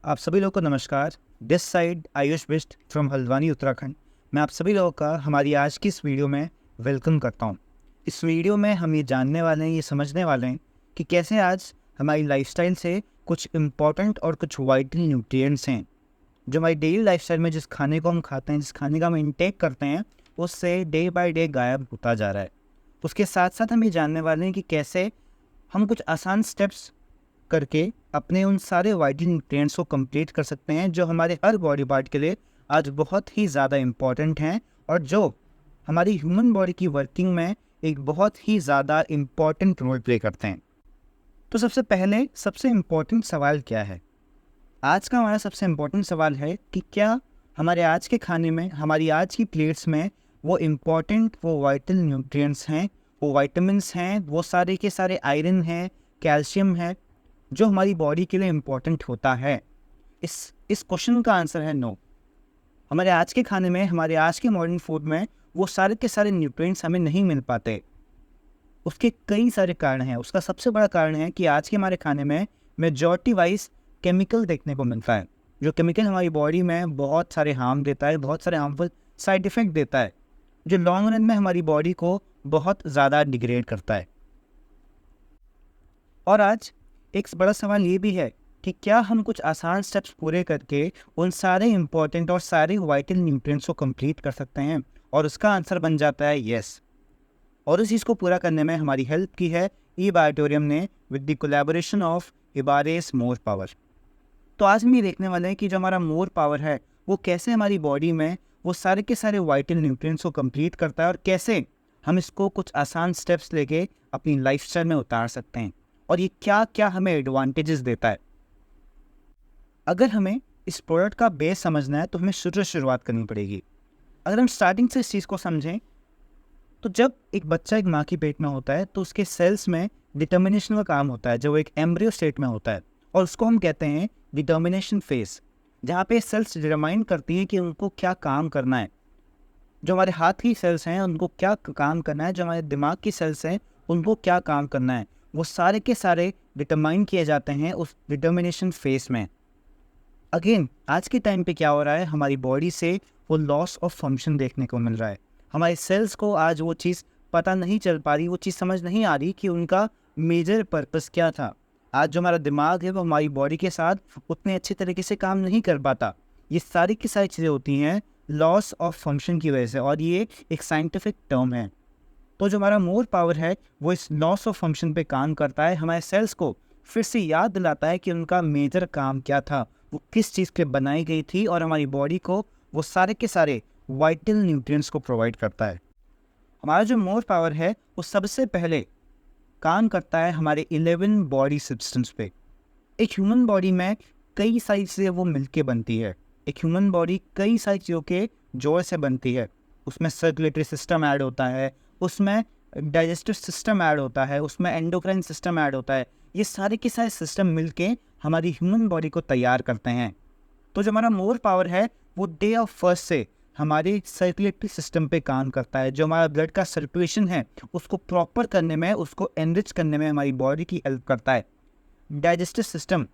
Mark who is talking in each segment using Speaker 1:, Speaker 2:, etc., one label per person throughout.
Speaker 1: आप सभी लोगों को नमस्कार। This side Ayush Bisht from Haldwani Uttarakhand. मैं आप सभी लोगों का हमारी आज की इस वीडियो में वेलकम करता हूं। इस वीडियो में हम ये जानने वाले हैं, ये समझने वाले हैं कि कैसे आज हमारी लाइफस्टाइल से कुछ इम्पॉर्टेंट और कुछ वाइटल न्यूट्रिएंट्स हैं जो हमारी डेली लाइफस्टाइल में जिस खाने को हम खाते हैं, जिस खाने का हम इंटेक करते हैं, उससे डे बाय डे गायब होता जा रहा है। उसके साथ साथ हम ये जानने वाले हैं कि कैसे हम कुछ आसान स्टेप्स करके अपने उन सारे वाइटल न्यूट्रिएंट्स को कंप्लीट कर सकते हैं जो हमारे हर बॉडी पार्ट के लिए आज बहुत ही ज़्यादा इम्पॉर्टेंट हैं और जो हमारी ह्यूमन बॉडी की वर्किंग में एक बहुत ही ज़्यादा इम्पॉर्टेंट रोल प्ले करते हैं। तो सबसे पहले सबसे इम्पॉर्टेंट सवाल क्या है? आज का हमारा सबसे इम्पॉर्टेंट सवाल है कि क्या हमारे आज के खाने में, हमारी आज की प्लेट्स में वो इम्पॉर्टेंट वो वाइटल न्यूट्रिएंट्स हैं, वो वाइटामिन्स हैं, वो सारे के सारे आयरन हैं, कैल्शियम है जो हमारी बॉडी के लिए इम्पॉर्टेंट होता है। इस क्वेश्चन का आंसर है नो। हमारे आज के खाने में, हमारे आज के मॉडर्न फूड में वो सारे के सारे न्यूट्रिएंट्स हमें नहीं मिल पाते। उसके कई सारे कारण हैं। उसका सबसे बड़ा कारण है कि आज के हमारे खाने में मेजॉरिटी वाइज केमिकल देखने को मिलता है, जो केमिकल हमारी बॉडी में बहुत सारे हार्म देता है, बहुत सारे हार्मफुल साइड इफ़ेक्ट देता है, जो लॉन्ग रन में हमारी बॉडी को बहुत ज़्यादा डिग्रेड करता है। और आज एक बड़ा सवाल ये भी है कि क्या हम कुछ आसान स्टेप्स पूरे करके उन सारे इंपॉर्टेंट और सारे वाइटल न्यूट्रिएंट्स को कंप्लीट कर सकते हैं? और उसका आंसर बन जाता है यस। और इस चीज़ को पूरा करने में हमारी हेल्प की है ई-बायोटोरियम ने विद द कोलैबोरेशन ऑफ इबारेस मोर पावर। तो आज हम ये देखने वाले हैं कि जो हमारा मोर पावर है वो कैसे हमारी बॉडी में वो सारे के सारे वाइटल न्यूट्रिएंट्स को कंप्लीट करता है और कैसे हम इसको कुछ आसान स्टेप्स लेके अपनी लाइफस्टाइल में उतार सकते हैं और ये क्या क्या हमें एडवांटेजेस देता है। अगर हमें इस प्रोडक्ट का बेस समझना है तो हमें शुरुआत करनी पड़ेगी। अगर हम स्टार्टिंग से इस चीज़ को समझें तो जब एक बच्चा एक माँ की पेट में होता है तो उसके सेल्स में डिटर्मिनेशन का काम होता है, जो एक एम्ब्रियो स्टेट में होता है, और उसको हम कहते हैं डिटर्मिनेशन फेज, जहाँ पे सेल्स डिटरमाइन करती हैं कि उनको क्या काम करना है। जो हमारे हाथ की सेल्स हैं उनको क्या काम करना है, जो हमारे दिमाग की सेल्स हैं उनको क्या काम करना है, वो सारे के सारे डिटरमाइन किए जाते हैं उस डिटर्मिनेशन फेज में। अगेन आज के टाइम पे क्या हो रहा है, हमारी बॉडी से वो लॉस ऑफ फंक्शन देखने को मिल रहा है। हमारे सेल्स को आज वो चीज़ पता नहीं चल पा रही, वो चीज़ समझ नहीं आ रही कि उनका मेजर पर्पस क्या था। आज जो हमारा दिमाग है वो हमारी बॉडी के साथ उतने अच्छे तरीके से काम नहीं कर पाता। ये सारी की सारी चीज़ें होती हैं लॉस ऑफ फंक्शन की वजह से, और ये एक साइंटिफिक टर्म है। तो जो हमारा मोर पावर है वो इस लॉस ऑफ फंक्शन पे काम करता है, हमारे सेल्स को फिर से याद दिलाता है कि उनका मेजर काम क्या था, वो किस चीज़ के बनाई गई थी, और हमारी बॉडी को वो सारे के सारे वाइटल न्यूट्रिएंट्स को प्रोवाइड करता है। हमारा जो मोर पावर है वो सबसे पहले काम करता है हमारे 11 बॉडी सिस्टम्स पे। एक ह्यूमन बॉडी में कई सारी चीज़ें वो मिलके बनती है। एक ह्यूमन बॉडी कई सारी चीज़ों के जोड़ से बनती है। उसमें सर्कुलेटरी सिस्टम ऐड होता है, उसमें डाइजेस्टिव सिस्टम ऐड होता है, उसमें एंडोक्राइन सिस्टम ऐड होता है। ये सारे के सारे सिस्टम मिलके हमारी ह्यूमन बॉडी को तैयार करते हैं। तो जो हमारा मोर पावर है वो डे ऑफ फर्स्ट से हमारे सर्कुलेटरी सिस्टम पे काम करता है। जो हमारा ब्लड का सर्कुलेशन है उसको प्रॉपर करने में, उसको एनरिच करने में हमारी बॉडी की हेल्प करता है। डाइजेस्टिव सिस्टम,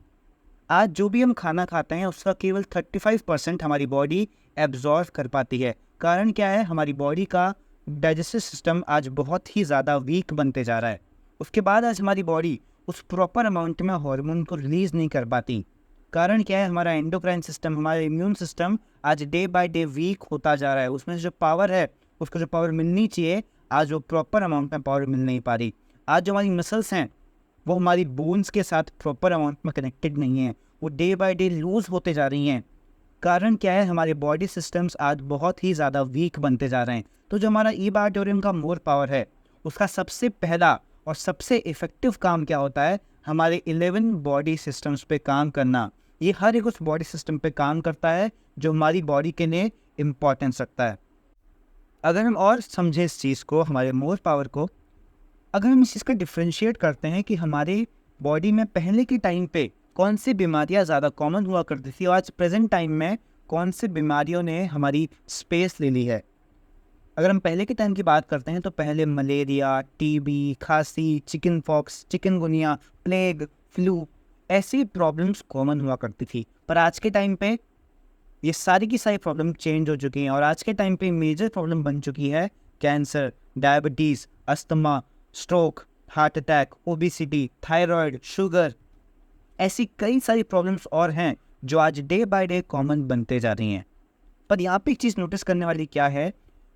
Speaker 1: आज जो भी हम खाना खाते हैं उसका केवल 35% हमारी बॉडी एब्जॉर्व कर पाती है। कारण क्या है, हमारी बॉडी का डाइजेस्टिव सिस्टम आज बहुत ही ज़्यादा वीक बनते जा रहा है। उसके बाद आज हमारी बॉडी उस प्रॉपर अमाउंट में हार्मोन को रिलीज़ नहीं कर पाती। कारण क्या है, हमारा एंडोक्राइन सिस्टम, हमारा इम्यून सिस्टम आज डे बाय डे वीक होता जा रहा है। उसमें जो पावर है, उसको जो पावर मिलनी चाहिए, आज वो प्रॉपर अमाउंट में पावर मिल नहीं पा रही। आज जो हमारी मसल्स हैं वो हमारी बोन्स के साथ प्रॉपर अमाउंट में कनेक्टेड नहीं है, वो डे बाय डे लूज़ होते जा रही हैं। कारण क्या है, हमारे बॉडी सिस्टम्स आज बहुत ही ज़्यादा वीक बनते जा रहे हैं। तो जो हमारा ई-बायोटोरियम का मोर पावर है उसका सबसे पहला और सबसे इफ़ेक्टिव काम क्या होता है, हमारे 11 बॉडी सिस्टम्स पे काम करना। ये हर एक उस बॉडी सिस्टम पे काम करता है जो हमारी बॉडी के लिए इम्पोर्टेंस रखता है। अगर हम और समझें इस चीज़ को, हमारे मोर पावर को, अगर हम इस चीज़ का डिफ्रेंशिएट करते हैं कि हमारे बॉडी में पहले के टाइम पे कौन सी बीमारियां ज़्यादा कॉमन हुआ करती थी और आज प्रेजेंट टाइम में कौन सी बीमारियों ने हमारी स्पेस ले ली है। अगर हम पहले के टाइम की बात करते हैं तो पहले मलेरिया, टीबी, खांसी, chicken pox, chikungunya, plague, flu, ऐसी प्रॉब्लम्स कॉमन हुआ करती थी। पर आज के टाइम पे ये सारी की सारी प्रॉब्लम चेंज हो चुकी हैं और आज के टाइम पे मेजर प्रॉब्लम बन चुकी है cancer, diabetes, asthma, stroke, heart attack, obesity, thyroid, sugar. ऐसी कई सारी प्रॉब्लम्स और हैं जो आज डे बाय डे कॉमन बनते जा रही हैं। पर यहाँ पे एक चीज़ नोटिस करने वाली क्या है,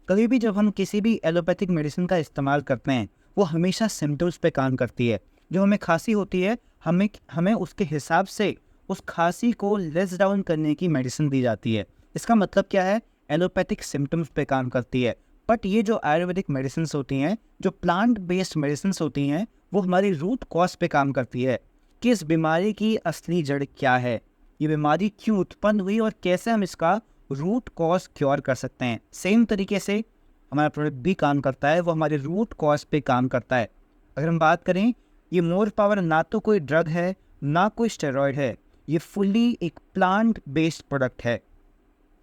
Speaker 1: कभी भी जब हम किसी भी एलोपैथिक मेडिसिन का इस्तेमाल करते हैं वो हमेशा सिम्टम्स पे काम करती है। जो हमें खांसी होती है हमें उसके हिसाब से उस खांसी को लेस डाउन करने की मेडिसिन दी जाती है। इसका मतलब क्या है, एलोपैथिक सिम्टम्स पे काम करती है। बट ये जो आयुर्वेदिक मेडिसिन होती हैं, जो प्लांट बेस्ड मेडिसिन होती हैं, वो हमारी रूट कॉज पे काम करती है कि इस बीमारी की असली जड़ क्या है, ये बीमारी क्यों उत्पन्न हुई और कैसे हम इसका रूट कॉज क्योर कर सकते हैं। सेम तरीके से हमारा प्रोडक्ट भी काम करता है, वो हमारे रूट कॉज पे काम करता है। अगर हम बात करें, ये मोर पावर ना तो कोई ड्रग है ना कोई स्टेरॉयड है, ये फुल्ली एक प्लांट बेस्ड प्रोडक्ट है।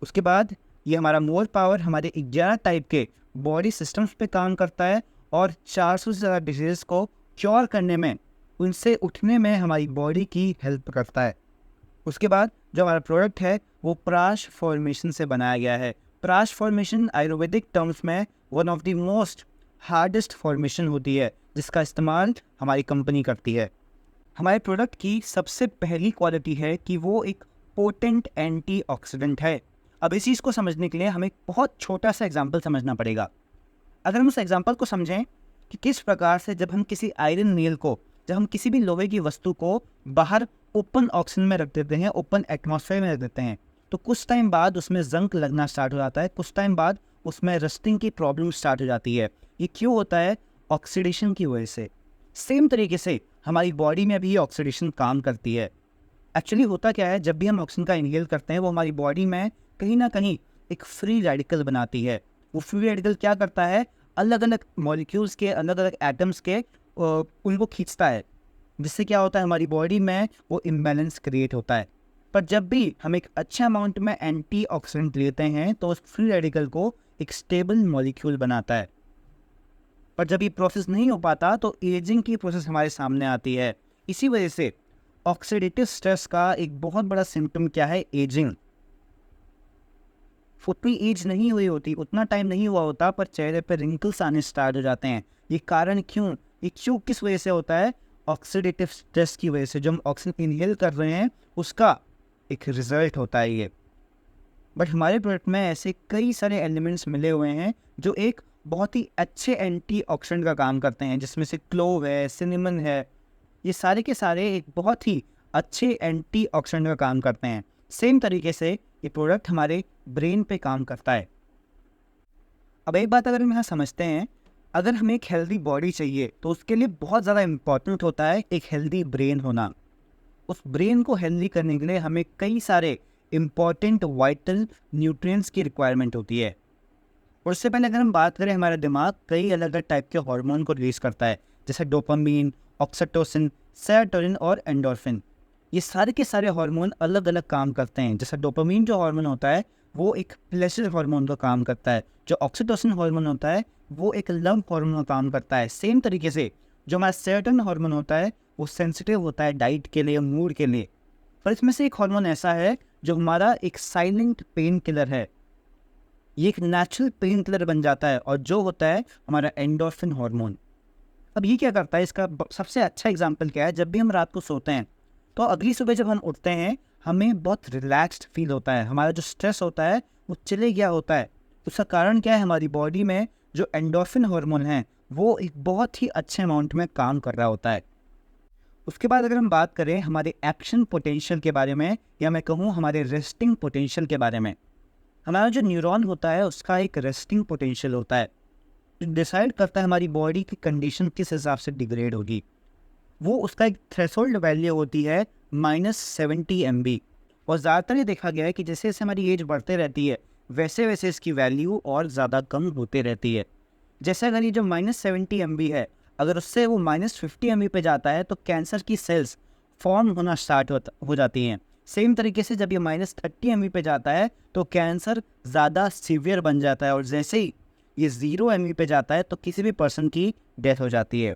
Speaker 1: उसके बाद ये हमारा मोर पावर हमारे 11 टाइप के बॉडी सिस्टम्स पे काम करता है और 400 से ज़्यादा डिजीज़ को क्योर करने में, उनसे उठने में हमारी बॉडी की हेल्प करता है। उसके बाद जो हमारा प्रोडक्ट है वो प्राश फॉर्मेशन से बनाया गया है। प्राश फॉर्मेशन आयुर्वेदिक टर्म्स में one of the most hardest formation होती है जिसका इस्तेमाल हमारी कंपनी करती है। हमारे प्रोडक्ट की सबसे पहली क्वालिटी है कि वो एक पोटेंट एंटीऑक्सीडेंट है। अब इस चीज़ को समझने के लिए हमें एक बहुत छोटा सा एग्जाम्पल समझना पड़ेगा। अगर हम उस एग्जाम्पल को समझें कि किस प्रकार से जब हम किसी आयरन नेल को, जब हम किसी भी लोहे की वस्तु को बाहर ओपन ऑक्सीजन में रख देते हैं, ओपन एटमॉस्फेयर में रख देते हैं, तो कुछ टाइम बाद उसमें जंग लगना स्टार्ट हो जाता है, कुछ टाइम बाद उसमें रस्टिंग की प्रॉब्लम स्टार्ट हो जाती है। ये क्यों होता है? ऑक्सीडेशन की वजह से। सेम तरीके से हमारी बॉडी में भी ऑक्सीडेशन काम करती है। एक्चुअली होता क्या है, जब भी हम ऑक्सीजन का इनहेल करते हैं वो हमारी बॉडी में कहीं ना कहीं एक फ्री रेडिकल बनाती है। वो फ्री रेडिकल क्या करता है, अलग अलग मॉलिक्यूल्स के, अलग अलग एटम्स के उनको खींचता है, जिससे क्या होता है, हमारी बॉडी में वो इम्बैलेंस क्रिएट होता है। पर जब भी हम एक अच्छे अमाउंट में एंटीऑक्सीडेंट लेते हैं तो उस फ्री रेडिकल को एक स्टेबल मॉलिक्यूल बनाता है। पर जब ये प्रोसेस नहीं हो पाता तो एजिंग की प्रोसेस हमारे सामने आती है। इसी वजह से ऑक्सीडेटिव स्ट्रेस का एक बहुत बड़ा सिम्टम क्या है, एजिंग। उतनी एज नहीं हुई होती, उतना टाइम नहीं हुआ होता, पर चेहरे पर रिंकल्स आने स्टार्ट हो जाते हैं। ये कारण क्यों, ये क्यों किस वजह से होता है? ऑक्सीडेटिव स्ट्रेस की वजह से। जो हम ऑक्सीजन इनहेल कर रहे हैं उसका एक रिजल्ट होता है ये। बट हमारे प्रोडक्ट में ऐसे कई सारे एलिमेंट्स मिले हुए हैं जो एक बहुत ही अच्छे एंटीऑक्सीडेंट का काम करते हैं, जिसमें से क्लोव है, सिनेमन है। ये सारे के सारे एक बहुत ही अच्छे एंटीऑक्सीडेंट का काम करते हैं। सेम तरीके से ये प्रोडक्ट हमारे ब्रेन पे काम करता है। अब एक बात अगर हम यहाँ समझते हैं, अगर हमें एक हेल्दी बॉडी चाहिए तो उसके लिए बहुत ज़्यादा इम्पॉर्टेंट होता है एक हेल्दी ब्रेन होना। उस ब्रेन को हेल्दी करने के लिए हमें कई सारे इम्पॉर्टेंट वाइटल न्यूट्रिएंट्स की रिक्वायरमेंट होती है। और उससे पहले अगर हम बात करें, हमारा दिमाग कई अलग अलग टाइप के हार्मोन को रिलीज करता है, जैसे डोपामीन, ऑक्सीटोसिन, सेरोटोनिन और एंडोर्फिन। ये सारे के सारे हार्मोन अलग अलग काम करते हैं। जैसे डोपामीन जो हार्मोन होता है वो एक प्लेजर हार्मोन का काम करता है, जो ऑक्सीटोसिन हार्मोन होता है वो एक लव हार्मोन का काम करता है। सेम तरीके से जो हमारा सेरोटोनिन हार्मोन होता है वो सेंसिटिव होता है डाइट के लिए, मूड के लिए। पर इसमें से एक हार्मोन ऐसा है जो हमारा एक साइलेंट पेन किलर है, ये एक नेचुरल पेन किलर बन जाता है, और जो होता है हमारा एंडोर्फिन हार्मोन। अब ये क्या करता है, इसका सबसे अच्छा एग्जांपल क्या है, जब भी हम रात को सोते हैं तो अगली सुबह जब हम उठते हैं हमें बहुत रिलैक्स्ड फील होता है, हमारा जो स्ट्रेस होता है वो चले गया होता है। उसका कारण क्या है, हमारी बॉडी में जो एंडोर्फिन हार्मोन है वो एक बहुत ही अच्छे अमाउंट में काम कर रहा होता है। उसके बाद अगर हम बात करें हमारे एक्शन पोटेंशियल के बारे में, या मैं कहूँ हमारे रेस्टिंग पोटेंशियल के बारे में, हमारा जो न्यूरॉन होता है उसका एक रेस्टिंग पोटेंशियल होता है जो डिसाइड करता है हमारी बॉडी की कंडीशन किस हिसाब से डिग्रेड होगी। वो उसका एक थ्रेशोल्ड वैल्यू होती है -70 MB। और ज़्यादातर ये देखा गया है कि जैसे जैसे हमारी एज बढ़ते रहती है वैसे वैसे इसकी वैल्यू और ज़्यादा कम होते रहती है। जैसे अगर ये जो -70 MB है, अगर उससे वो -50 MB पे जाता है तो कैंसर की सेल्स फॉर्म होना स्टार्ट हो जाती हैं। सेम तरीके से जब ये -30 MB पे जाता है तो कैंसर ज़्यादा सीवियर बन जाता है, और जैसे ही ये 0 MB पे जाता है तो किसी भी पर्सन की डेथ हो जाती है।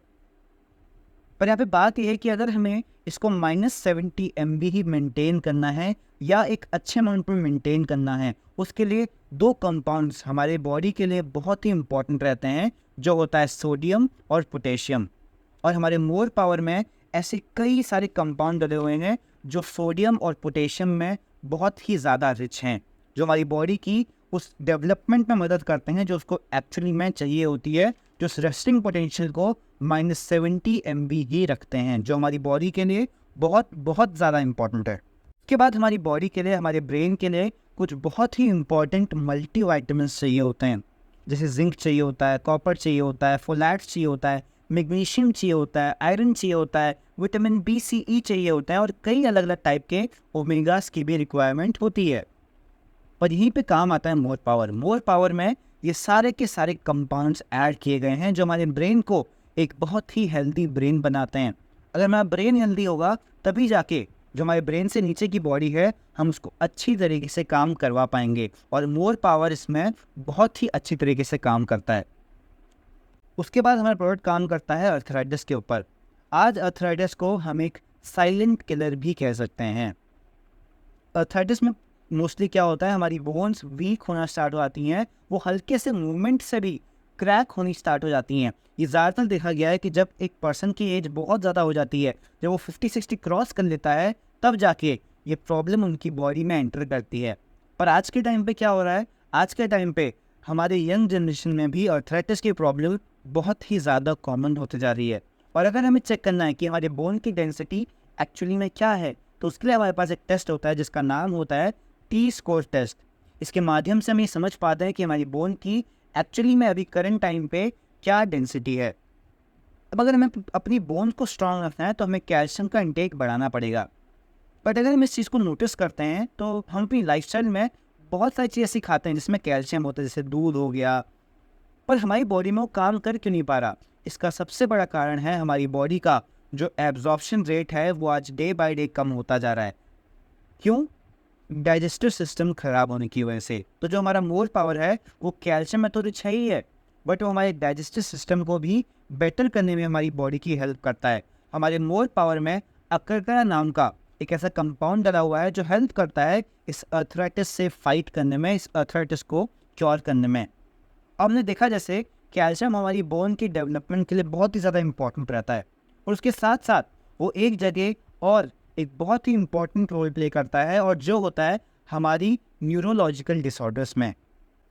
Speaker 1: पर यहाँ पे बात यह है कि अगर हमें इसको -70 MB ही मेंटेन करना है या एक अच्छे अमाउंट में मेंटेन करना है, उसके लिए दो कंपाउंड्स हमारे बॉडी के लिए बहुत ही इंपॉर्टेंट रहते हैं, जो होता है सोडियम और पोटेशियम। और हमारे मोर पावर में ऐसे कई सारे कंपाउंड डले हुए हैं जो सोडियम और पोटेशियम में बहुत ही ज़्यादा रिच हैं, जो हमारी बॉडी की उस डेवलपमेंट में मदद करते हैं जो उसको एक्चुअली में चाहिए होती है, जो उस रेस्टिंग पोटेंशियल को -70 MB ही रखते हैं, जो हमारी बॉडी के लिए बहुत बहुत ज़्यादा इंपॉर्टेंट है। उसके बाद हमारी बॉडी के लिए, हमारे ब्रेन के लिए कुछ बहुत ही इंपॉर्टेंट मल्टी वाइटामिन्स चाहिए होते हैं, जैसे जिंक चाहिए होता है, कॉपर चाहिए होता है, फोलेट्स चाहिए होता है, मैग्नीशियम चाहिए होता है, आयरन चाहिए होता है, विटामिन BCE चाहिए होता है और कई अलग अलग टाइप के ओमेगास की भी रिक्वायरमेंट होती है। पर यहीं पे काम आता है मोर पावर। मोर पावर में ये सारे के सारे कंपाउंड्स ऐड किए गए हैं जो हमारे ब्रेन को एक बहुत ही हेल्दी ब्रेन बनाते हैं। अगर हमारा ब्रेन हेल्दी होगा तभी जाके जो हमारे ब्रेन से नीचे की बॉडी है हम उसको अच्छी तरीके से काम करवा पाएंगे, और मोर पावर इसमें बहुत ही अच्छी तरीके से काम करता है। उसके बाद हमारा प्रोडक्ट काम करता है अर्थराइटिस के ऊपर। आज अर्थराइटिस को हम एक साइलेंट किलर भी कह सकते हैं। अर्थराइटिस में मोस्टली क्या होता है, हमारी बोन्स वीक होना स्टार्ट हो जाती हैं, वो हल्के से मूवमेंट से भी क्रैक होनी स्टार्ट हो जाती हैं। ये ज़्यादातर देखा गया है कि जब एक पर्सन की एज बहुत ज़्यादा हो जाती है, जब वो 50-60 क्रॉस कर लेता है, तब जाके ये प्रॉब्लम उनकी बॉडी में एंटर करती है। पर आज के टाइम पे क्या हो रहा है, आज के टाइम पे हमारे यंग जनरेशन में भी अर्थराइटिस की प्रॉब्लम बहुत ही ज़्यादा कॉमन होते जा रही है। और अगर हमें चेक करना है कि हमारे बोन की डेंसिटी एक्चुअली में क्या है, तो उसके लिए हमारे पास एक टेस्ट होता है जिसका नाम होता है T-स्कोर टेस्ट। इसके माध्यम से हम ये समझ पाते हैं कि हमारी बोन की एक्चुअली में अभी करंट टाइम पे क्या डेंसिटी है। अब अगर हमें अपनी बोन को स्ट्रांग रखना है तो हमें कैल्शियम का इंटेक बढ़ाना पड़ेगा। बट अगर हम इस चीज़ को नोटिस करते हैं तो हम अपनी लाइफस्टाइल में बहुत सारी चीज़ ऐसी खाते हैं जिसमें कैल्शियम होता है, जैसे दूध हो गया, पर हमारी बॉडी में वो काम कर क्यों नहीं पा रहा। इसका सबसे बड़ा कारण है हमारी बॉडी का जो एब्जॉर्प्शन रेट है वो आज डे बाय डे कम होता जा रहा है। क्यों? डाइजेस्टिव सिस्टम खराब होने की वजह से। तो जो हमारा मोर पावर है वो कैल्शियम में तो रिच है ही है, बट वो हमारे डाइजेस्टिव सिस्टम को भी बेटर करने में हमारी बॉडी की हेल्प करता है। हमारे मोर पावर में अकरकरा नाम का एक ऐसा कंपाउंड डला हुआ है जो हेल्प करता है इस अर्थराइटिस से फाइट करने में, इस अर्थराइटिस को क्योर करने में। अब हमने देखा जैसे कैल्शियम हमारी बोन की डेवलपमेंट के लिए बहुत ही ज़्यादा इंपॉर्टेंट रहता है, और उसके साथ साथ वो एक जगह और एक बहुत ही इंपॉर्टेंट रोल प्ले करता है, और जो होता है हमारी न्यूरोलॉजिकल डिसऑर्डर्स में।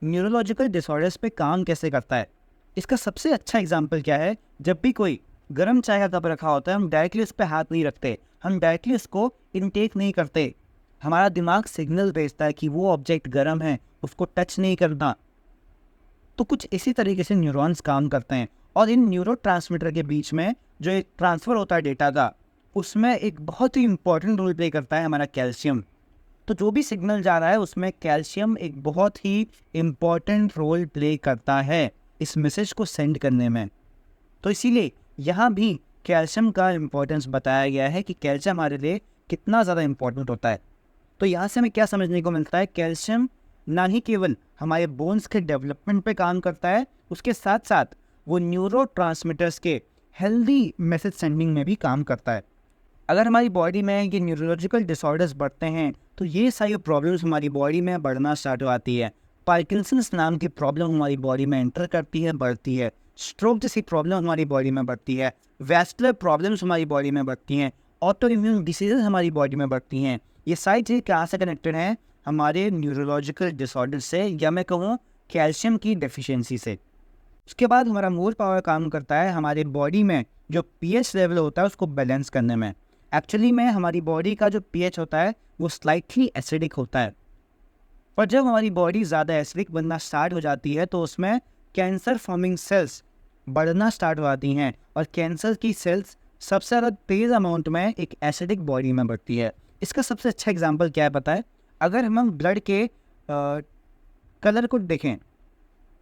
Speaker 1: न्यूरोलॉजिकल डिसऑर्डर्स पे काम कैसे करता है, इसका सबसे अच्छा एग्जांपल क्या है, जब भी कोई गर्म चाय का कप रखा होता है हम डायरेक्टली उस पर हाथ नहीं रखते, हम डायरेक्टली उसको इनटेक नहीं करते। हमारा दिमाग सिग्नल भेजता है कि वो ऑब्जेक्ट गर्म है, उसको टच नहीं करना। तो कुछ इसी तरीके से न्यूरॉन्स काम करते हैं, और इन न्यूरोट्रांसमीटर के बीच में जो एक ट्रांसफ़र होता है डेटा का, उसमें एक बहुत ही इंपॉर्टेंट रोल प्ले करता है हमारा कैल्शियम। तो जो भी सिग्नल जा रहा है उसमें कैल्शियम एक बहुत ही इम्पॉर्टेंट रोल प्ले करता है इस मैसेज को सेंड करने में। तो इसीलिए यहाँ भी कैल्शियम का इम्पोर्टेंस बताया गया है कि कैल्शियम हमारे लिए कितना ज़्यादा इम्पोर्टेंट होता है। तो यहाँ से हमें क्या समझने को मिलता है, कैल्शियम ना ही केवल हमारे बोन्स के डेवलपमेंट पे काम करता है, उसके साथ साथ वो न्यूरोट्रांसमीटर्स के हेल्दी मैसेज सेंडिंग में भी काम करता है। अगर हमारी बॉडी में ये न्यूरोलॉजिकल डिसऑर्डर्स बढ़ते हैं तो ये सारी प्रॉब्लम्स हमारी बॉडी में बढ़ना स्टार्ट हो आती है। पार्किंसंस नाम की प्रॉब्लम हमारी बॉडी में एंटर करती है, बढ़ती है। स्ट्रोक जैसी प्रॉब्लम हमारी बॉडी में बढ़ती है। वैस्कुलर प्रॉब्लम्स हमारी बॉडी में बढ़ती हैं। ऑटो इम्यून डिसीजेज हमारी बॉडी में बढ़ती हैं। ये सारी चीज़ें कहाँ से कनेक्टेड हैं, हमारे न्यूरोलॉजिकल डिसऑर्डर से, या मैं कहूँ कैल्शियम की डेफिशिएंसी से। उसके बाद हमारा मोर पावर काम करता है हमारे बॉडी में जो पीएच लेवल होता है उसको बैलेंस करने में। एक्चुअली में हमारी बॉडी का जो पीएच होता है वो स्लाइटली एसिडिक होता है, पर जब हमारी बॉडी ज़्यादा एसिडिक बनना स्टार्ट हो जाती है तो उसमें कैंसर फॉर्मिंग सेल्स बढ़ना स्टार्ट हो जाती हैं, और कैंसर की सेल्स सबसे ज़्यादा तेज़ अमाउंट में एक एसिडिक बॉडी में बढ़ती है। इसका सबसे अच्छा एग्जांपल क्या है पता है, अगर हम ब्लड के कलर को देखें,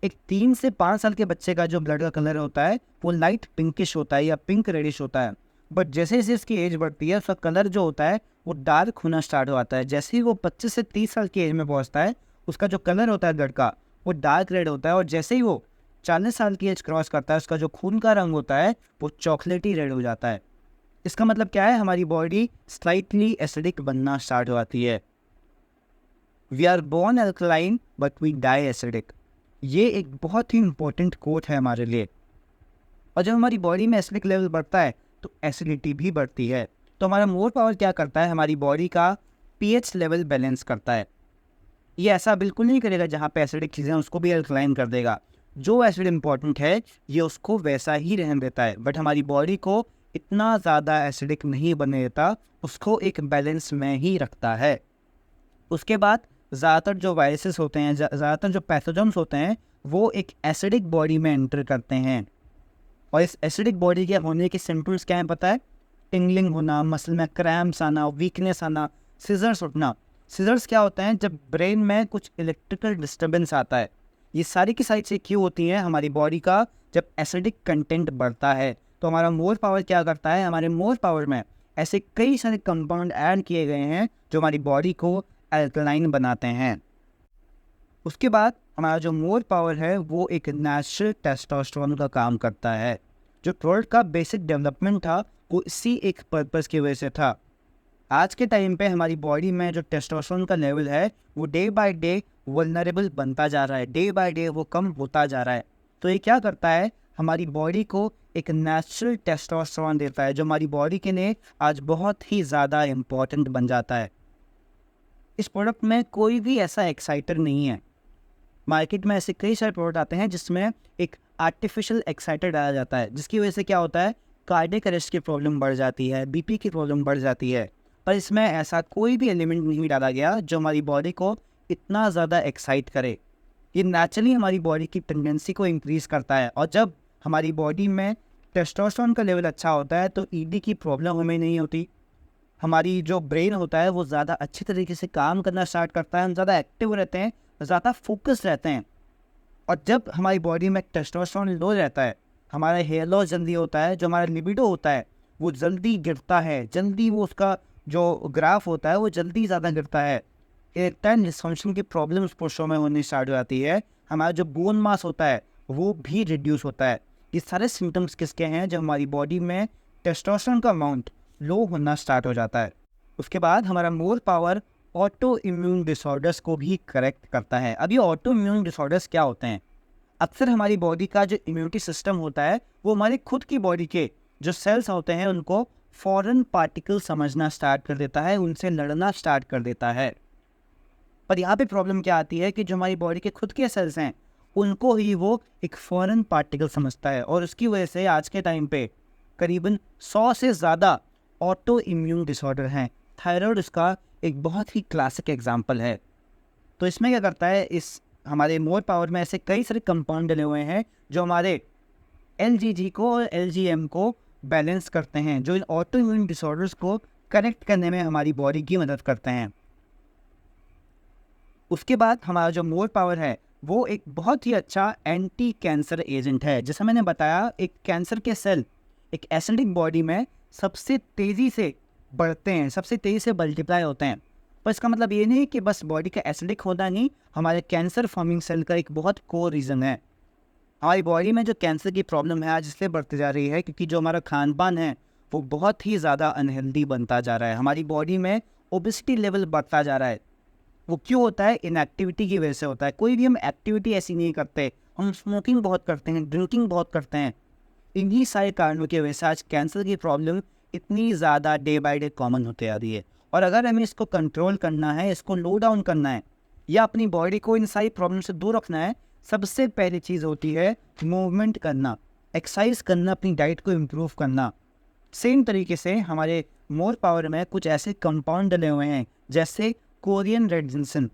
Speaker 1: एक 3 से 5 साल के बच्चे का जो ब्लड का कलर होता है वो लाइट पिंकिश होता है या पिंक रेडिश होता है, बट जैसे जैसे इसकी एज बढ़ती है उसका कलर जो होता है वो डार्क होना स्टार्ट हो जाता है। जैसे ही वो 25 से 30 साल की एज में पहुंचता है उसका जो कलर होता है ब्लड का वो डार्क रेड होता है, और जैसे ही वो 40 साल की एज क्रॉस करता है उसका जो खून का रंग होता है वो चॉकलेटी रेड हो जाता है। इसका मतलब क्या है, हमारी बॉडी स्लाइटली एसिडिक बनना स्टार्ट हो जाती है। We are born alkaline but we die acidic, ये एक बहुत ही इंपॉर्टेंट कोट है हमारे लिए। और जब हमारी बॉडी में एसिडिक लेवल बढ़ता है तो एसिडिटी भी बढ़ती है। तो हमारा मोर पावर क्या करता है, हमारी बॉडी का पीएच लेवल बैलेंस करता है। ये ऐसा बिल्कुल नहीं करेगा जहाँ पे एसिडिक चीज़ें उसको भी अल्कलाइन कर देगा। जो एसिड इंपॉर्टेंट है ये उसको वैसा ही रहने देता है, बट हमारी बॉडी को इतना ज़्यादा एसिडिक नहीं बने देता, उसको एक बैलेंस में ही रखता है। उसके बाद ज़्यादातर जो वायरसेस होते हैं, ज़्यादातर जो पैथोजन्स होते हैं, वो एक एसिडिक बॉडी में एंटर करते हैं। और इस एसिडिक बॉडी के होने के सिम्टम्स क्या हैं पता है? टिंगलिंग होना, मसल में क्रैम्प्स आना, वीकनेस आना, सीजर्स उठना। सीजर्स क्या होता है, जब ब्रेन में कुछ इलेक्ट्रिकल डिस्टर्बेंस आता है। ये सारी की सारी चीज़ क्यों होती हैं, हमारी बॉडी का जब एसिडिक कंटेंट बढ़ता है। तो हमारा मोर पावर क्या करता है, हमारे मोर पावर में ऐसे कई सारे कंपाउंड ऐड किए गए हैं जो हमारी बॉडी को अल्कलाइन बनाते हैं। उसके बाद हमारा जो मोर पावर है वो एक नेचुरल टेस्टोस्टेरोन का काम करता है। जो प्रोडक्ट का बेसिक डेवलपमेंट था वो इसी एक पर्पस की वजह से था। आज के टाइम पे हमारी बॉडी में जो टेस्टोस्टेरोन का लेवल है वो डे बाय डे वल्नरेबल बनता जा रहा है, डे बाय डे वो कम होता जा रहा है। तो ये क्या करता है, हमारी बॉडी को एक नेचुरल टेस्टोस्टेरोन देता है जो हमारी बॉडी के लिए आज बहुत ही ज़्यादा इम्पॉर्टेंट बन जाता है। इस प्रोडक्ट में कोई भी ऐसा एक्साइटर नहीं है। मार्केट में ऐसे कई सारे प्रोडक्ट आते हैं जिसमें एक आर्टिफिशियल एक्साइटर डाला जाता है, जिसकी वजह से क्या होता है, कार्डियक अरेस्ट की प्रॉब्लम बढ़ जाती है, बीपी की प्रॉब्लम बढ़ जाती है। पर इसमें ऐसा कोई भी एलिमेंट नहीं डाला गया जो हमारी बॉडी को इतना ज़्यादा एक्साइट करे। ये नेचुरली हमारी बॉडी की टेंडेंसी को इंक्रीज़ करता है। और जब हमारी बॉडी में टेस्टोस्टेरोन का लेवल अच्छा होता है तो ईडी की प्रॉब्लम हमें नहीं होती। हमारी जो ब्रेन होता है वो ज़्यादा अच्छी तरीके से काम करना स्टार्ट करता है, हम ज़्यादा एक्टिव रहते हैं, ज़्यादा फोकस रहते हैं। और जब हमारी बॉडी में टेस्टोस्टेरोन लो रहता है, हमारा हेयर लॉस जल्दी होता है, जो हमारा लिबिडो होता है वो जल्दी गिरता है, जल्दी वो उसका जो ग्राफ होता है वो जल्दी ज़्यादा गिरता है। इरेक्टाइल डिसफंक्शन की प्रॉब्लम्स पुरुषों में होनी स्टार्ट हो जाती है। हमारा जो बोन मास होता है वो भी रिड्यूस होता है। ये सारे सिम्टम्स किसके हैं, जब हमारी बॉडी में टेस्टोस्टेरोन का अमाउंट लो होना स्टार्ट हो जाता है। उसके बाद हमारा more power auto immune disorders को भी करेक्ट करता है। अब ये ऑटो इम्यून डिसऑर्डर्स क्या होते हैं, अक्सर हमारी बॉडी का जो इम्यूनिटी सिस्टम होता है वो हमारी खुद की बॉडी के जो सेल्स होते हैं उनको फॉरेन पार्टिकल समझना स्टार्ट कर देता है, उनसे लड़ना स्टार्ट कर देता है। पर यहाँ पे प्रॉब्लम क्या आती है कि जो हमारी बॉडी के खुद के सेल्स हैं उनको ही वो एक फॉरेन पार्टिकल समझता है। और उसकी वजह से आज के टाइम पे करीबन 100 से ज़्यादा ऑटो इम्यून डिसऑर्डर हैं। थायराइड इसका एक बहुत ही क्लासिक एग्जाम्पल है। तो इसमें क्या करता है, इस हमारे मोर पावर में ऐसे कई सारे कंपाउंड डले हुए हैं जो हमारे LGG को और LGM को बैलेंस करते हैं, जो इन ऑटो इम्यून डिसऑर्डर्स को करेक्ट करने में हमारी बॉडी की मदद करते हैं। उसके बाद हमारा जो मोर पावर है वो एक बहुत ही अच्छा एंटी कैंसर एजेंट है। जैसा मैंने बताया, एक कैंसर के सेल एक एसिडिक बॉडी में सबसे तेज़ी से बढ़ते हैं, सबसे तेज़ी से मल्टीप्लाई होते हैं। पर इसका मतलब ये नहीं कि बस बॉडी का एसिडिक होना नहीं हमारे कैंसर फॉर्मिंग सेल का एक बहुत कोर रीज़न है। हमारी बॉडी में जो कैंसर की प्रॉब्लम है आज इसलिए बढ़ती जा रही है क्योंकि जो हमारा खान पान है वो बहुत ही ज़्यादा अनहेल्दी बनता जा रहा है। हमारी बॉडी में ओबेसिटी लेवल बढ़ता जा रहा है। वो क्यों होता है, इनएक्टिविटी की वजह से होता है। कोई भी हम एक्टिविटी ऐसी नहीं करते, हम स्मोकिंग बहुत करते हैं, ड्रिंकिंग बहुत करते हैं। इन्हीं सारे कारणों की वजह से आज कैंसर की प्रॉब्लम इतनी ज़्यादा डे बाय डे कॉमन होते आ रही है। और अगर हमें इसको कंट्रोल करना है, इसको लो डाउन करना है या अपनी बॉडी को इन सारी प्रॉब्लम से दूर रखना है, सबसे पहली चीज़ होती है मूवमेंट करना, एक्सरसाइज करना, अपनी डाइट को इम्प्रूव करना। सेम तरीके से हमारे मोर पावर में कुछ ऐसे कंपाउंड डले हुए हैं जैसे कोरियन रेड जिंसन,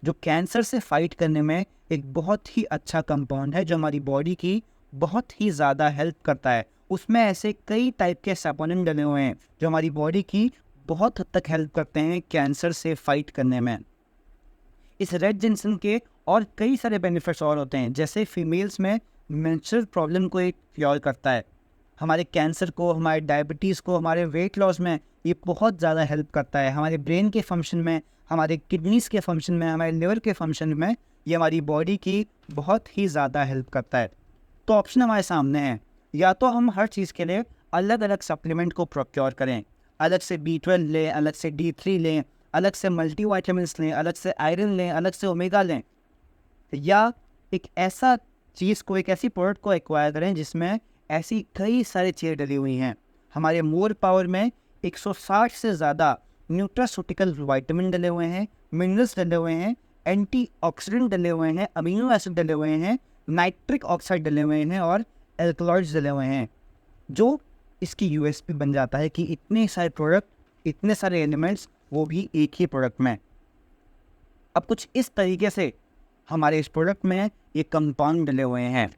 Speaker 1: जो कैंसर से फाइट करने में एक बहुत ही अच्छा कंपाउंड है, जो हमारी बॉडी की बहुत ही ज़्यादा हेल्प करता है। उसमें ऐसे कई टाइप के सपोनेंट डले हुए हैं जो हमारी बॉडी की बहुत हद तक हेल्प करते हैं कैंसर से फाइट करने में। इस रेड जिंसन के और कई सारे बेनिफिट्स और होते हैं, जैसे फीमेल्स में मेंस्ट्रुअल प्रॉब्लम को एक क्योर करता है, हमारे कैंसर को, हमारे डायबिटीज़ को, हमारे वेट लॉस में ये बहुत ज़्यादा हेल्प करता है। हमारे ब्रेन के फंक्शन में, हमारे किडनीज़ के फंक्शन में, हमारे लिवर के फंक्शन में ये हमारी बॉडी की बहुत ही ज़्यादा हेल्प करता है। तो ऑप्शन हमारे सामने है, या तो हम हर चीज़ के लिए अलग अलग सप्लीमेंट को प्रोक्योर करें, अलग से B12 लें, अलग से D3 लें, अलग से मल्टीविटामिन्स लें, अलग से आयरन लें, अलग से ओमेगा लें, या एक ऐसा चीज़ को, एक ऐसी प्रोडक्ट को एक्वायर करें जिसमें ऐसी कई सारी चीज़ें डली हुई हैं। हमारे मोर पावर में 160 से ज़्यादा न्यूट्रास्यूटिकल विटामिन डले हुए हैं, मिनरल्स डले हुए हैं, एंटीऑक्सीडेंट डले हुए हैं, अमीनो एसिड डले हुए हैं, नाइट्रिक ऑक्साइड डले हुए हैं और एल्कलॉइड्स डले हुए हैं, जो इसकी यूएसपी बन जाता है कि इतने सारे प्रोडक्ट, इतने सारे एलिमेंट्स, वो भी एक ही प्रोडक्ट में। अब कुछ इस तरीके से हमारे इस प्रोडक्ट में ये कंपाउंड डले हुए हैं।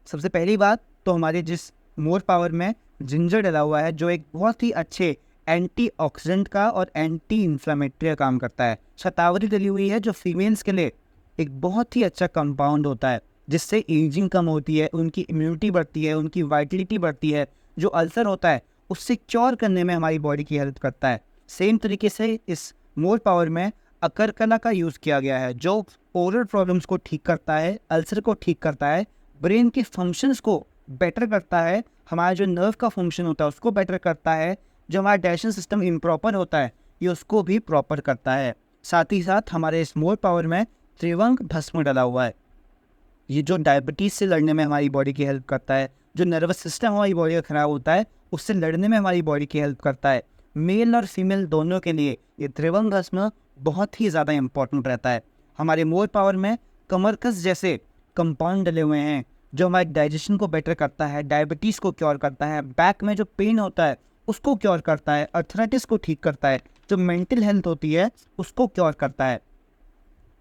Speaker 1: सबसे पहली बात तो हमारे जिस मोर पावर में जिंजर डला हुआ है, जो एक बहुत ही अच्छे एंटीऑक्सीडेंट का और एंटी इन्फ्लेमेटरी का काम करता है। शतावरी डली हुई है, जो फीमेल्स के लिए एक बहुत ही अच्छा कंपाउंड होता है, जिससे एजिंग कम होती है, उनकी इम्यूनिटी बढ़ती है, उनकी वाइटलिटी बढ़ती है। जो अल्सर होता है उससे क्योर करने में हमारी बॉडी की हेल्प करता है। सेम तरीके से इस मोर पावर में अकरकला का यूज़ किया गया है, जो ओरल प्रॉब्लम्स को ठीक करता है, अल्सर को ठीक करता है, ब्रेन के फंक्शंस को बेटर करता है, हमारा जो नर्व का फंक्शन होता है उसको बेटर करता है, जो हमारा डाइजेशन सिस्टम इम्प्रॉपर होता है ये उसको भी प्रॉपर करता है। साथ ही साथ हमारे इस मोर पावर में त्रिवंग भस्म डला हुआ है, ये जो डायबिटीज़ से लड़ने में हमारी बॉडी की हेल्प करता है, जो नर्वस सिस्टम हमारी बॉडी का ख़राब होता है उससे लड़ने में हमारी बॉडी की हेल्प करता है। मेल और फीमेल दोनों के लिए ये त्रिवंग भस्म बहुत ही ज़्यादा इम्पॉर्टेंट रहता है। हमारे मोर पावर में कमरकस जैसे कंपाउंड डले हुए हैं, जो हमारे डाइजेशन को बेटर करता है, डायबिटीज़ को क्योर करता है, बैक में जो पेन होता है उसको क्योर करता है, अर्थराइटिस को ठीक करता है, जो मेंटल हेल्थ होती है उसको क्योर करता है।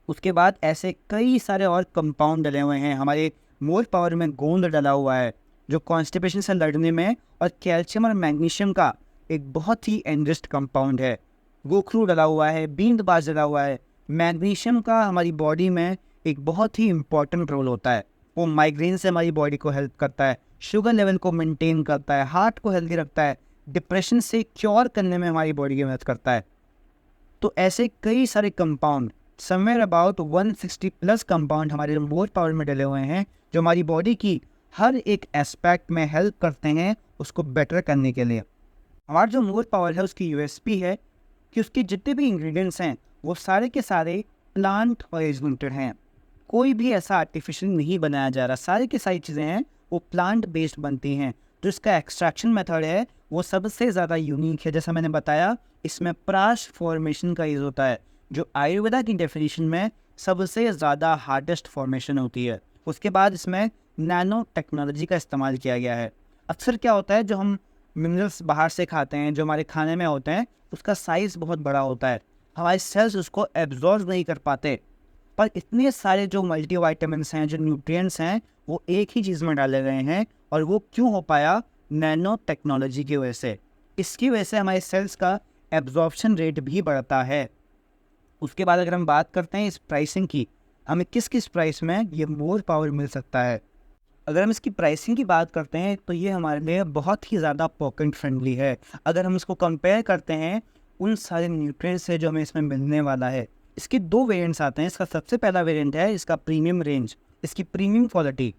Speaker 1: उसके बाद ऐसे कई सारे और कंपाउंड डले हुए हैं। हमारे मोर पावर में गोंद डला हुआ है, जो कॉन्स्टिपेशन से लड़ने में, और कैल्शियम और मैग्नीशियम का एक बहुत ही एनरिच्ड कंपाउंड है। गोखरू डला हुआ है, बींदबाज डला हुआ है। मैग्नीशियम का हमारी बॉडी में एक बहुत ही इम्पॉर्टेंट रोल होता है, वो माइग्रेन से हमारी बॉडी को हेल्प करता है, शुगर लेवल को मेंटेन करता है, हार्ट को हेल्दी रखता है, डिप्रेशन से क्योर करने में हमारी बॉडी की मदद करता है। तो ऐसे कई सारे compound, somewhere about 160 plus compound हमारे मोर पावर में डले हुए हैं, जो हमारी बॉडी की हर एक एस्पेक्ट में हेल्प करते हैं उसको बेटर करने के लिए। हमारा जो मोर पावर है उसकी यूएसपी है कि उसके जितने भी इंग्रेडिएंट्स हैं वो सारे के सारे प्लांट ओरिजिनेटेड हैं, कोई भी ऐसा आर्टिफिशियल नहीं बनाया जा रहा, सारी की सारी चीज़ें हैं वो प्लांट बेस्ड बनती हैं। जो इसका एक्सट्रैक्शन मेथड है वो सबसे ज़्यादा यूनिक है। जैसा मैंने बताया, इसमें प्राश फॉर्मेशन का यूज़ होता है, जो आयुर्वेदा की डेफिनेशन में सबसे ज़्यादा हार्डेस्ट फॉर्मेशन होती है। उसके बाद इसमें नैनो टेक्नोलॉजी का इस्तेमाल किया गया है। अक्सर क्या होता है, जो हम मिनरल्स बाहर से खाते हैं, जो हमारे खाने में होते हैं, उसका साइज़ बहुत बड़ा होता है, हमारे सेल्स उसको एब्जॉर्ब नहीं कर पाते। पर इतने सारे जो मल्टीविटामिन्स हैं, जो न्यूट्रिएंट्स हैं, वो एक ही चीज़ में डाले गए हैं, और वो क्यों हो पाया? नैनो टेक्नोलॉजी की वजह से। इसकी वजह से हमारे सेल्स का एब्जॉर्प्शन रेट भी बढ़ता है। उसके बाद अगर हम बात करते हैं इस प्राइसिंग की, हमें किस किस प्राइस में ये मोर पावर मिल सकता है। अगर हम इसकी प्राइसिंग की बात करते हैं तो ये हमारे लिए बहुत ही ज़्यादा पॉकेट फ्रेंडली है। अगर हम इसको कंपेयर करते हैं उन सारे न्यूट्रिएंट्स से जो हमें इसमें मिलने वाला है। इसके दो वेरिएंट्स आते हैं। इसका सबसे पहला वेरिएंट है इसका प्रीमियम रेंज, इसकी प्रीमियम क्वालिटी।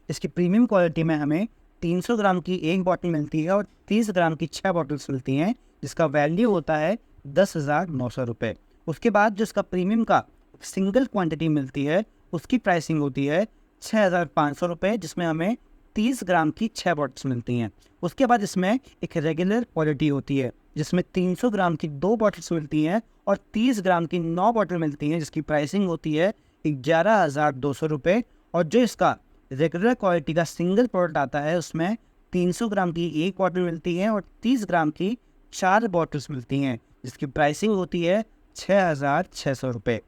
Speaker 1: इसकी प्रीमियम क्वालिटी में हमें 300 ग्राम की एक बॉटल मिलती है और 30 ग्राम की 6 बॉटल्स मिलती हैं, जिसका वैल्यू होता है 10,900 रुपये। उसके बाद जो इसका प्रीमियम का सिंगल क्वांटिटी मिलती है उसकी प्राइसिंग होती है 6,500 रुपये, जिसमें हमें 30 ग्राम की 6 बॉटल्स मिलती हैं। उसके बाद इसमें एक रेगुलर क्वालिटी होती है जिसमें 300 ग्राम की 2 बॉटल्स मिलती हैं और 30 ग्राम की 9 बॉटल मिलती हैं, जिसकी प्राइसिंग होती है 11,200 रुपये। और जो इसका रेगुलर क्वालिटी का सिंगल प्रोडक्ट आता है उसमें 300 ग्राम की एक बॉटल मिलती है और 30 ग्राम की 4 बॉटल्स मिलती हैं, जिसकी प्राइसिंग होती है 6,600 रुपये।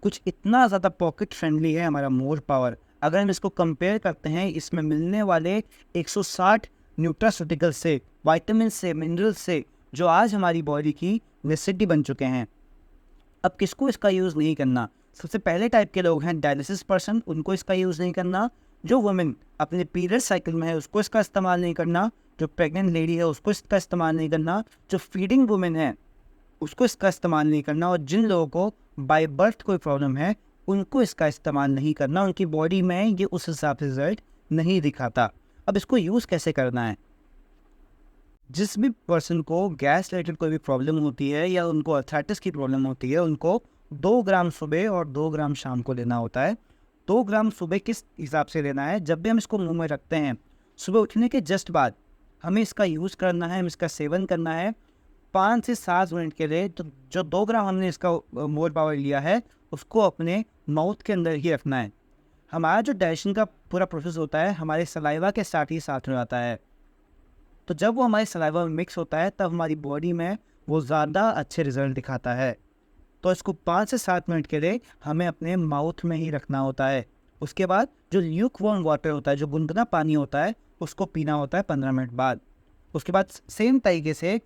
Speaker 1: कुछ इतना ज़्यादा पॉकेट फ्रेंडली है हमारा मोर पावर। अगर हम इसको कंपेयर करते हैं इसमें मिलने वाले 160 न्यूट्रास्यूटिकल से, विटामिन से, मिनरल से, जो आज हमारी बॉडी की नेसेसिटी बन चुके हैं। अब किसको इसका यूज़ नहीं करना? सबसे पहले टाइप के लोग हैं डायलिसिस पर्सन, उनको इसका यूज़ नहीं करना। जो वुमेन अपने पीरियड साइकिल में है उसको इसका इस्तेमाल नहीं करना। जो प्रेग्नेंट लेडी है उसको इसका इस्तेमाल नहीं करना। जो फीडिंग वुमेन है उसको इसका इस्तेमाल नहीं करना। और जिन लोगों को बाय बर्थ कोई प्रॉब्लम है उनको इसका इस्तेमाल नहीं करना। उनकी बॉडी में ये उस हिसाब से रिजल्ट नहीं दिखाता। अब इसको यूज़ कैसे करना है? जिस भी पर्सन को गैस रिलेटेड कोई भी प्रॉब्लम होती है या उनको अर्थराइटिस की प्रॉब्लम होती है, उनको 2 ग्राम सुबह और 2 ग्राम शाम को लेना होता है। 2 ग्राम सुबह किस हिसाब से लेना है, जब भी हम इसको मुंह में रखते हैं सुबह उठने के जस्ट बाद हमें इसका यूज़ करना है, हमें इसका सेवन करना है 5 से 7 मिनट के लिए। तो जो 2 ग्राम हमने इसका मोर पावर लिया है उसको अपने माउथ के अंदर ही रखना है। हमारा जो डाइजेशन का पूरा प्रोसेस होता है हमारे सलाइवा के साथ ही साथ में आता है। तो जब वो हमारे सलाइवा में मिक्स होता है तब हमारी बॉडी में वो ज़्यादा अच्छे रिजल्ट दिखाता है। तो इसको 5 से 7 मिनट के लिए हमें अपने माउथ में ही रखना होता है। उसके बाद जो ल्यूक वार्म वाटर होता है, जो गुनगुना पानी होता है, उसको पीना होता है 15 मिनट बाद। उसके बाद सेम तरीके से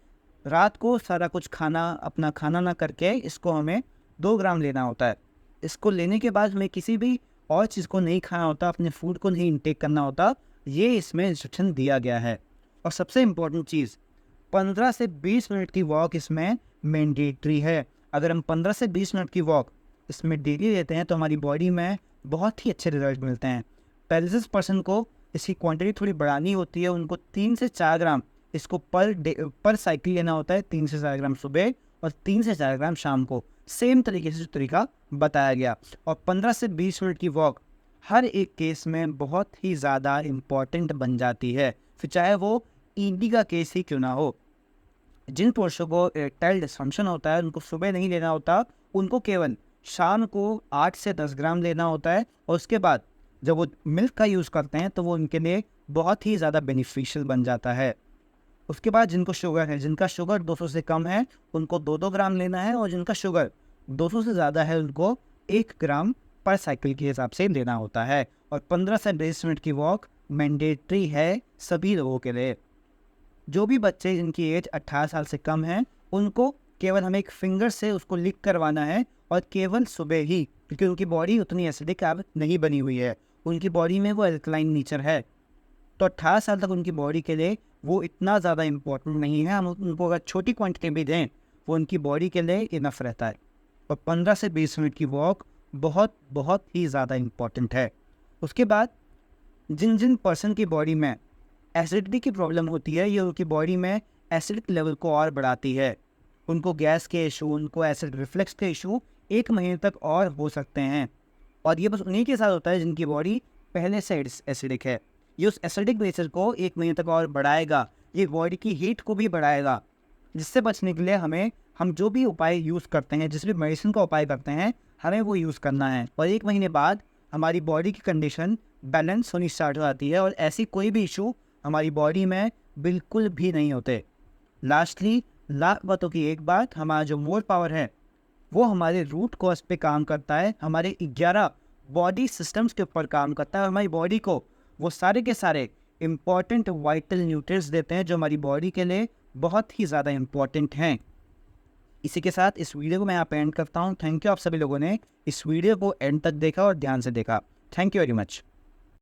Speaker 1: रात को सारा कुछ अपना खाना ना करके इसको हमें 2 ग्राम लेना होता है। इसको लेने के बाद हमें किसी भी और चीज़ को नहीं खाना होता, अपने फूड को नहीं इंटेक करना होता। ये इसमें इंस्ट्रक्शन दिया गया है। और सबसे इम्पोर्टेंट चीज़, 15 से 20 मिनट की वॉक इसमें मैंडेटरी है। अगर हम 15 से 20 मिनट की वॉक इसमें डेली लेते हैं तो हमारी बॉडी में बहुत ही अच्छे रिजल्ट मिलते हैं। पैरालिसिस पर्सन को इसकी क्वांटिटी थोड़ी बढ़ानी होती है, उनको 3 से 4 ग्राम इसको पर साइकिल लेना होता है। 3 से 4 ग्राम सुबह और 3 से 4 ग्राम शाम को, सेम तरीके से जो तरीका बताया गया। और 15 से 20 मिनट की वॉक हर एक केस में बहुत ही ज़्यादा इम्पॉर्टेंट बन जाती है, फिर चाहे वो ईडी का केस ही क्यों ना हो। जिन पुरुषों को इरेक्टाइल डिसफंक्शन होता है उनको सुबह नहीं लेना होता, उनको केवल शाम को 8 से 10 ग्राम लेना होता है। और उसके बाद जब वो मिल्क का यूज़ करते हैं तो वो उनके लिए बहुत ही ज़्यादा बेनिफिशियल बन जाता है। उसके बाद जिनको शुगर है, जिनका शुगर 200 से कम है, उनको 2-2 ग्राम लेना है। और जिनका शुगर 200 से ज़्यादा है उनको 1 ग्राम पर साइकिल के हिसाब से लेना होता है। और 15 से 20 मिनट की वॉक मैंडेटरी है सभी लोगों के लिए। जो भी बच्चे जिनकी एज 18 साल से कम है उनको केवल हमें एक फिंगर से उसको लिक करवाना है, और केवल सुबह ही, क्योंकि उनकी बॉडी उतनी एसिडिक अब नहीं बनी हुई है, उनकी बॉडी में वो एल्कलाइन नेचर है। तो 18 साल तक उनकी बॉडी के लिए वो इतना ज़्यादा इम्पोर्टेंट नहीं है। हम उनको अगर छोटी क्वांटिटी भी दें वो उनकी बॉडी के लिए इनफ रहता है। और 15 से 20 मिनट की वॉक बहुत बहुत ही ज़्यादा इम्पॉर्टेंट है। उसके बाद जिन जिन पर्सन की बॉडी में एसिडिटी की प्रॉब्लम होती है, ये उनकी बॉडी में एसिडिक लेवल को और बढ़ाती है। उनको गैस के इशू, उनको एसिड रिफ्लेक्स के इशू 1 महीने तक और हो सकते हैं। और ये बस उन्हीं के साथ होता है जिनकी बॉडी पहले से एसिडिक है। ये उस एसिडिक नेचर को 1 महीने तक और बढ़ाएगा, ये बॉडी की हीट को भी बढ़ाएगा। जिससे बचने के लिए हम जो भी उपाय यूज़ करते हैं, जिस भी मेडिसिन का उपाय करते हैं, हमें वो यूज़ करना है। और 1 महीने बाद हमारी बॉडी की कंडीशन बैलेंस होनी स्टार्ट हो जाती है और ऐसी कोई भी इशू हमारी बॉडी में बिल्कुल भी नहीं होते। लास्टली, लाख बातों की एक बात, हमारा जो मोर पावर है वो हमारे रूट कॉज पे काम करता है, हमारे 11 बॉडी सिस्टम्स के ऊपर काम करता है। हमारी बॉडी को वो सारे के सारे इम्पॉर्टेंट वाइटल न्यूट्रिएंट्स देते हैं जो हमारी बॉडी के लिए बहुत ही ज़्यादा इम्पॉर्टेंट हैं। इसी के साथ इस वीडियो को मैं यहाँ पे एंड करता हूँ। थैंक यू आप सभी लोगों ने इस वीडियो को एंड तक देखा और ध्यान से देखा। Thank you very much.